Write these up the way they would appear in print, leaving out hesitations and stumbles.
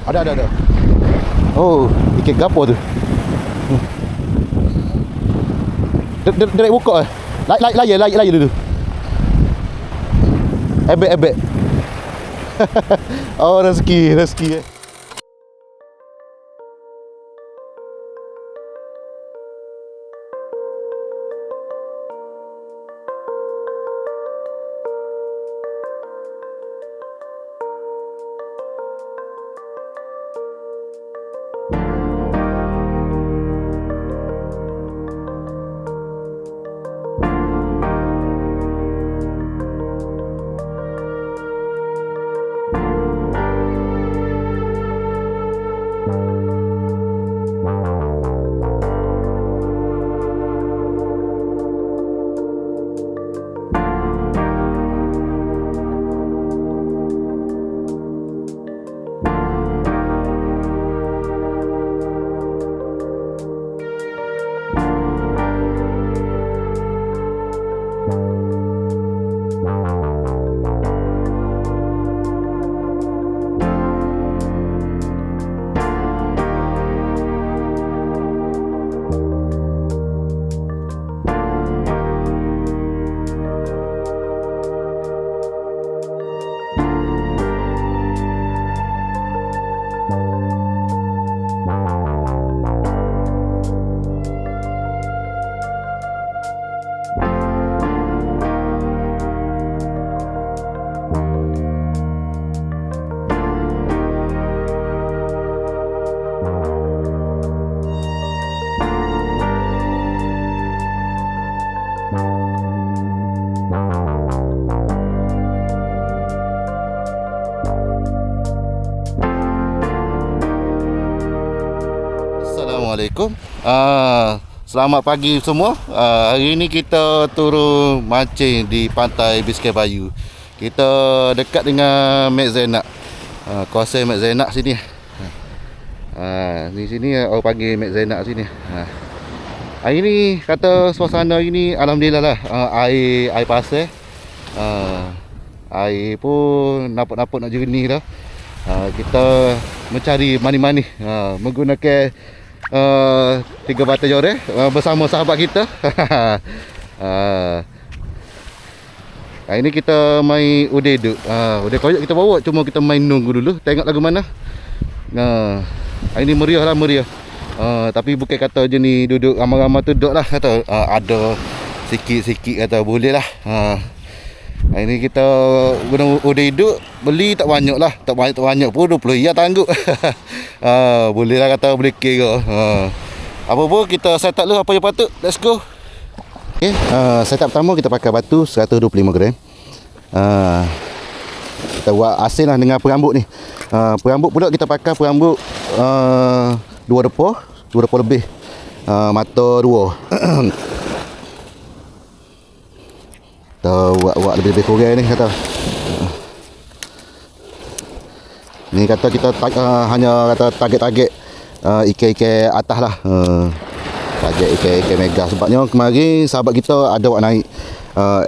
Ada. Oh, ikan gapo tu? Dia buka eh. Layar dulu. Ebek. Oh, rezeki eh. Assalamualaikum. Selamat pagi semua. Hari ni kita turun mancing di pantai Biskai Bayu. Kita dekat dengan Mek Zainab. Kawasan Mek Zainab sini. Di sini orang panggil Mek Zainab sini. Hari ni kata suasana hari ni alhamdulillah lah. Air pasir. Air pun nampak-nampak nak jernih dah. Kita mencari mani-mani menggunakan 3 batai joreh bersama sahabat kita. Hari ni kita main udeh duk. Udeh koyak kita bawa, cuma kita main nunggu dulu tengok lagu mana. Hari ni meriah. Tapi bukan kata je ni duduk ramai-ramai tu duduk lah kata. Ada sikit-sikit kata boleh lah. Hari ni kita guna udeh duk, beli tak banyak lah. Tak banyak pun 20 ya tangguh. Boleh lah kata, boleh kira. Apa pun kita set up dulu apa yang patut. Let's go. Okay, set up pertama kita pakai batu 125 gram. Kita buat asin lah dengan perambut ni. Perambut pula kita pakai perambut 2 depa lebih. Mata 2. Kita buat lebih kurang ni kata. Ni kata kita hanya kata target ikan-ikan atas lah. Target ikan mega. Sebabnya kemarin sahabat kita ada buat naik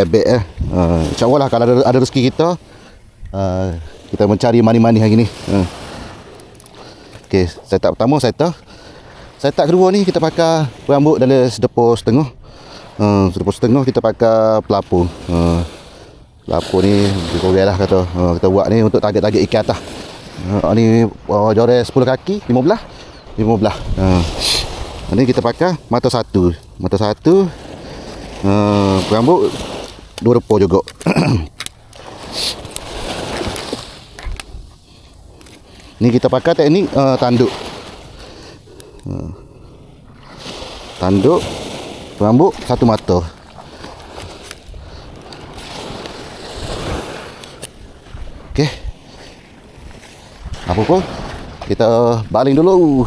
ebek InsyaAllah lah kalau ada rezeki kita, kita mencari mani-mani hari ni. Ok, setup pertama setup kedua ni kita pakai perambut dalam sedepa setengah. Sedepa setengah kita pakai pelapur. Pelapur ni lebih kurang lah kata. Kita buat ni untuk target-target ikan atas. Ni joreh 10 kaki 15. Ni kita pakai mata satu perambut 2 depa juga. Ni kita pakai teknik tanduk. Tanduk perambut satu mata. Okey. Apa pun kita baling dulu.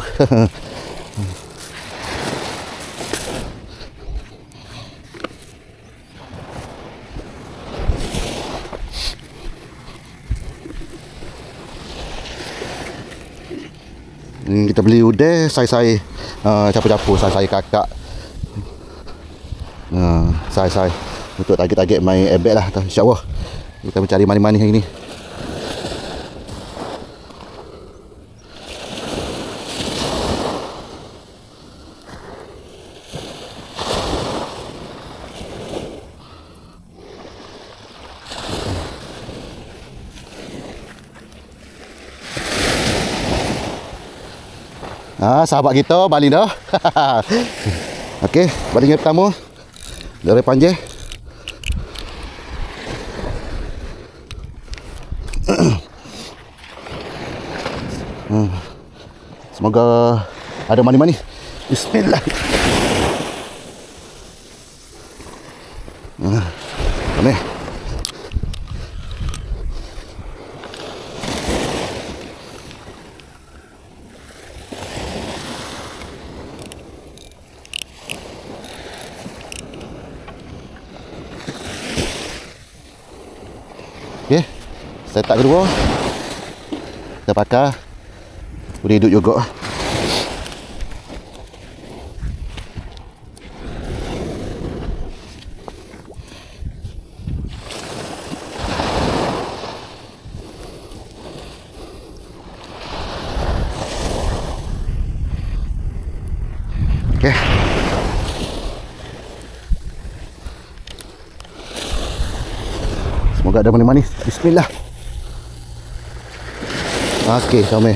Kita beli udeh sai-sai capu-capu sai-sai kakak. Sai untuk target-target main ebek lah. InsyaAllah kita mencari mani-mani hari ni. Sahabat kita balik dah. Okey, baling yang pertama dari panjang. Semoga ada mani-mani. Bismillah. Kami. Okey. Saya tak kedua. Kita pakai. Boleh hidup juga. Okey. Semoga ada manis-manis. Bismillah. Okey, Syamil.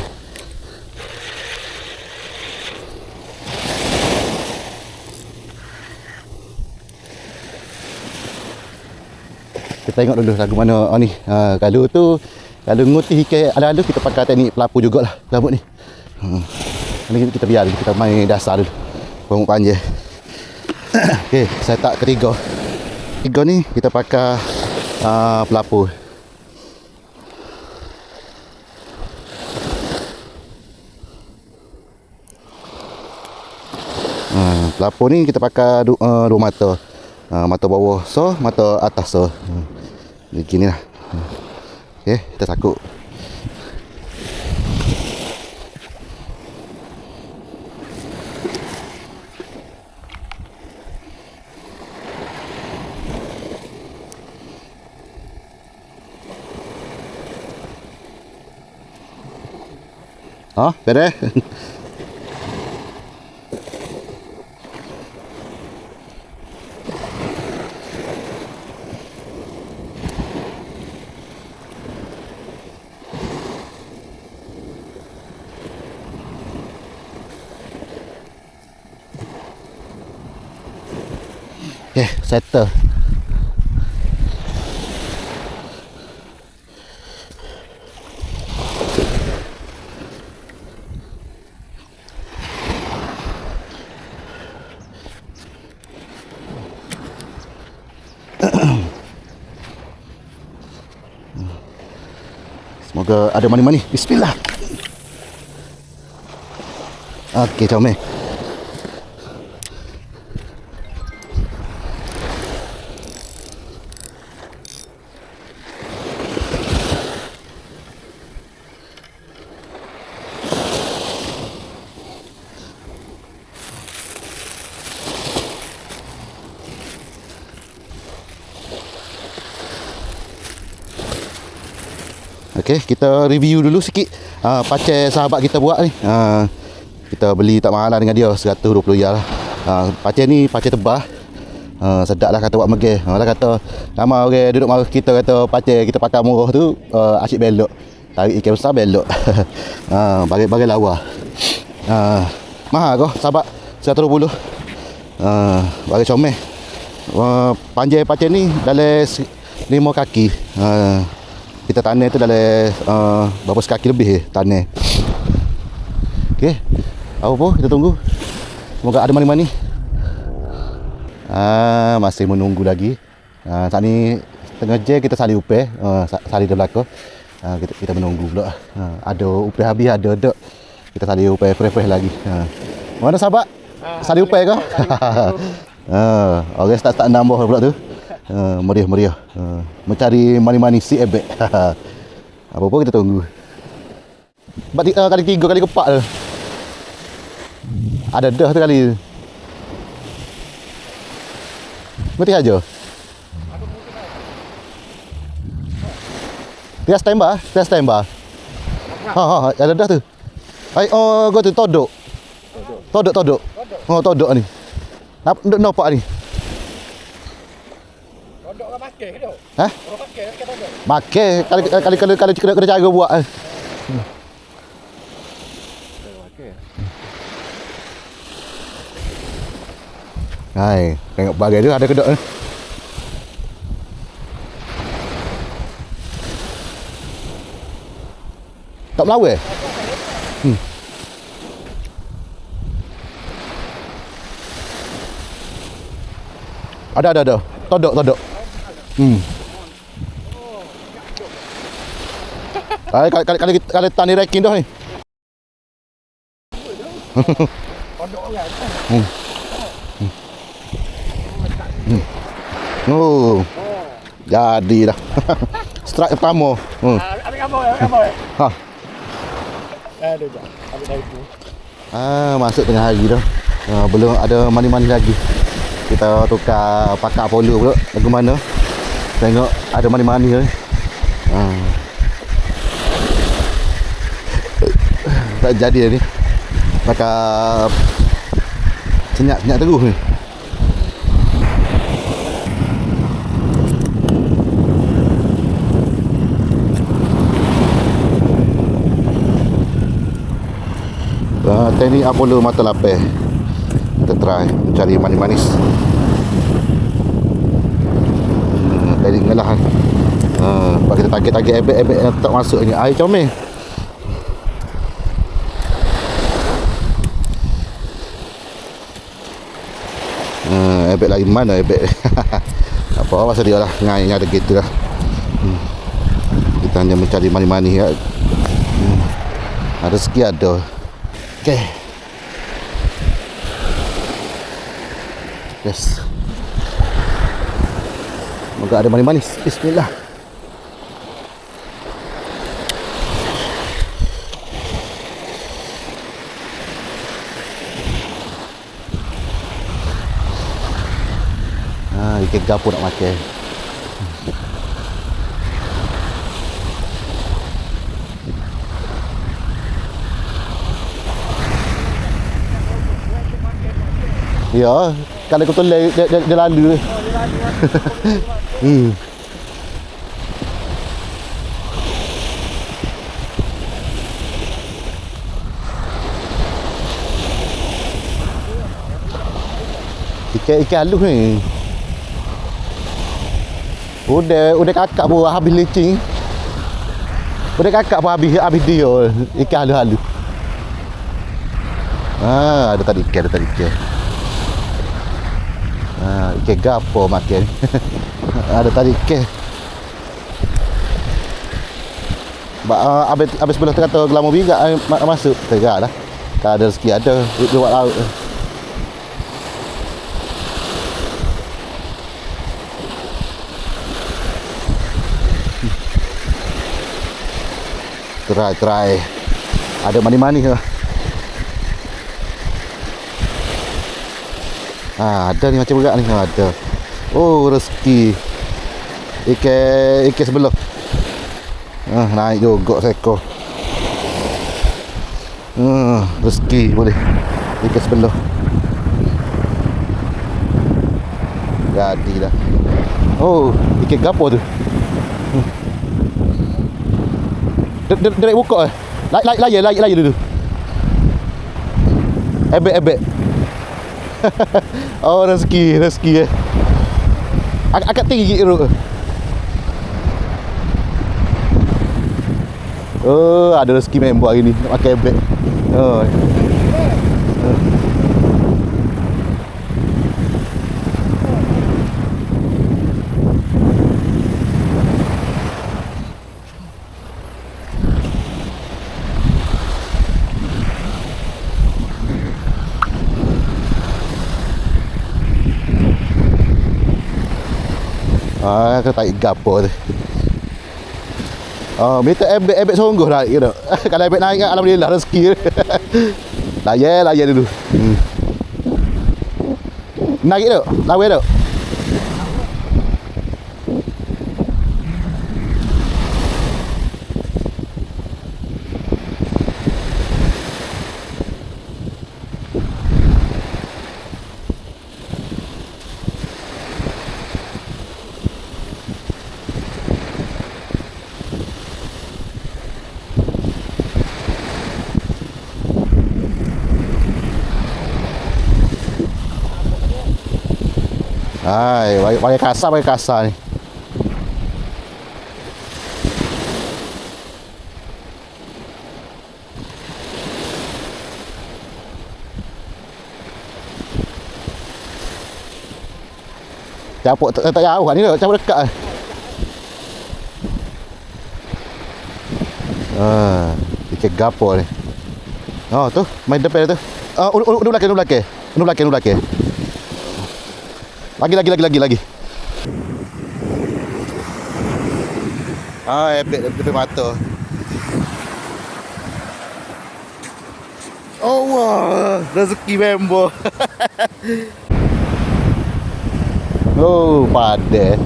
Kita tengok dulu lagu mana ni. Kalau tu, kalau ngutih ikan ala-ala kita pakai teknik pelapu jugalah rambut ni. Ni kita biar kita main dasar dulu. Rambut panjang. Okey, saya tak ketiga. Tiga ni kita pakai pelapu. Pelapu ni kita pakai dua mata. Mata bawah so, mata atas so. Begini lah. Okey, kita sakut. Beres. Okay, settle. Semoga ada mani-mani. Bismillah. Okey, comel. Okey, kita review dulu sikit pacai sahabat kita buat ni. Kita beli tak mahal lah dengan dia, 120 riyal lah. Pacai ni pacai tebal. Sedap lah kata buat megeh. Lah kata ramai orang duduk marah kita kata pacai kita pakai murah tu asyik belok. Tarik ikan besar belok. Bagi lawa. Mahal kau sahabat 120. Bagi comel. Panjang pacai ni dalam 5 kaki. Kita tanah tu dalam berapa sekaki lebih tanah. Okey. Apa kita tunggu. Semoga ada mani-mani. Masih menunggu lagi. Saat ni tengah je kita salih upeh, salih di belakang. Kita menunggu pula. Ada upeh habis ada. Kita salih upeh fresh lagi. Mana sahabat? Salih upeh ke? Orang start nambah pula tu. Meriah. Mencari mani-mani si ebek. Apa-apa kita tunggu. Kali 3 kali keempat tu. Ada dah tu kali. Mesti aja. Dia standby. Ada dah tu. Ai gua tu todok. Todok. Todok ni. Nampak ni. Todok ke pakai ke tu? Pakai kali kena cara buat. Hai, tengok bagai tu ada kedok ni. Tak melawai? Ada. Todok. Kali tani rekin dah ni. Oh. Jadi dah. Strike pertama. Ambil gambar. Ha. Ada je. Ambil dari tu. Masuk tengah hari dah. Belum ada mani-mani lagi. Kita tukar pakar polo pula. Lagu mana? Tengok ada mani-mani ni. Tak jadi ni. Pakar senyap terus ni. Teknik Apollo mata lapis. Kita try cari manis-manis. Teknik ngelahan. Lepas kita target ebek-ebek yang tak masuk ni. Air comel. Ebek lagi mana ebek. Apa pasal dia lah. Ngai ada gitu lah. Kita hanya mencari manis-manis. Ada rezeki ada. Okay. Yes. Moga ada manis-manis. Bismillah. Ikan gapo nak makan. Ya, kalau kau tolak dia lalu. Ikan halus ni. Udah kakak pun habis lecing. Udah kakak pun habis dia. Ikan halus-halus. Ada tadi ikan. Ikan gapo makan. Ada tadi ikan. Habis sebelah tu kata gelamo birak masuk. Tegak lah. Kalau ada rezeki ada. Dia buat laut. Try. Ada mani-mani ke? Ada ni macam berat ni. Ada. Oh, rezeki. Ikan sebelah. Naik juga seekor. Rezeki boleh. Ikan sebelah. Jadi dah. Oh, ikan gapo tu? Direct buka layar dulu. Ebek. Oh, rezeki. Agak tinggi tu. Oh, ada rezeki member hari ni nak pakai ebek. Oh. Kau tak gapo tu. Minta ebek sungguh naik gitu. Kalau ebek naik alhamdulillah rezeki. Layan dulu. Naik tu, lawan tu. Hai, pakai kasar ni. Capuk tak jauh ni dah, capuk dekat. Ikan gapo ni. Oh tu, main depan tu. Unu belakang. Lagi. Epic depan mata. Oh wah, rezeki member. Oh, padah.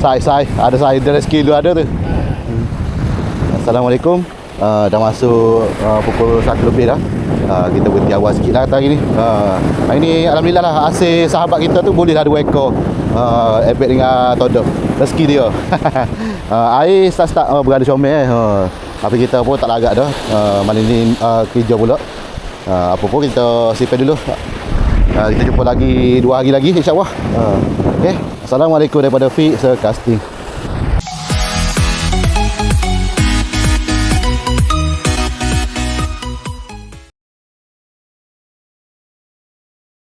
Sai. Ada sai dari skill ada tu. Assalamualaikum. Dah masuk pukul 1 lebih dah. Kita berhenti awal sikit lah hari ni. Hari ni alhamdulillah lah, hasil sahabat kita tu boleh lah 2 ekor epic dengan todok. Rezeki dia. Air start berada comel tapi kita pun tak lagak dah. Malam ni kerja pula. Apa pun kita simpan dulu. Kita jumpa lagi 2 hari lagi insya-Allah. Okey. Assalamualaikum daripada Fik Casting.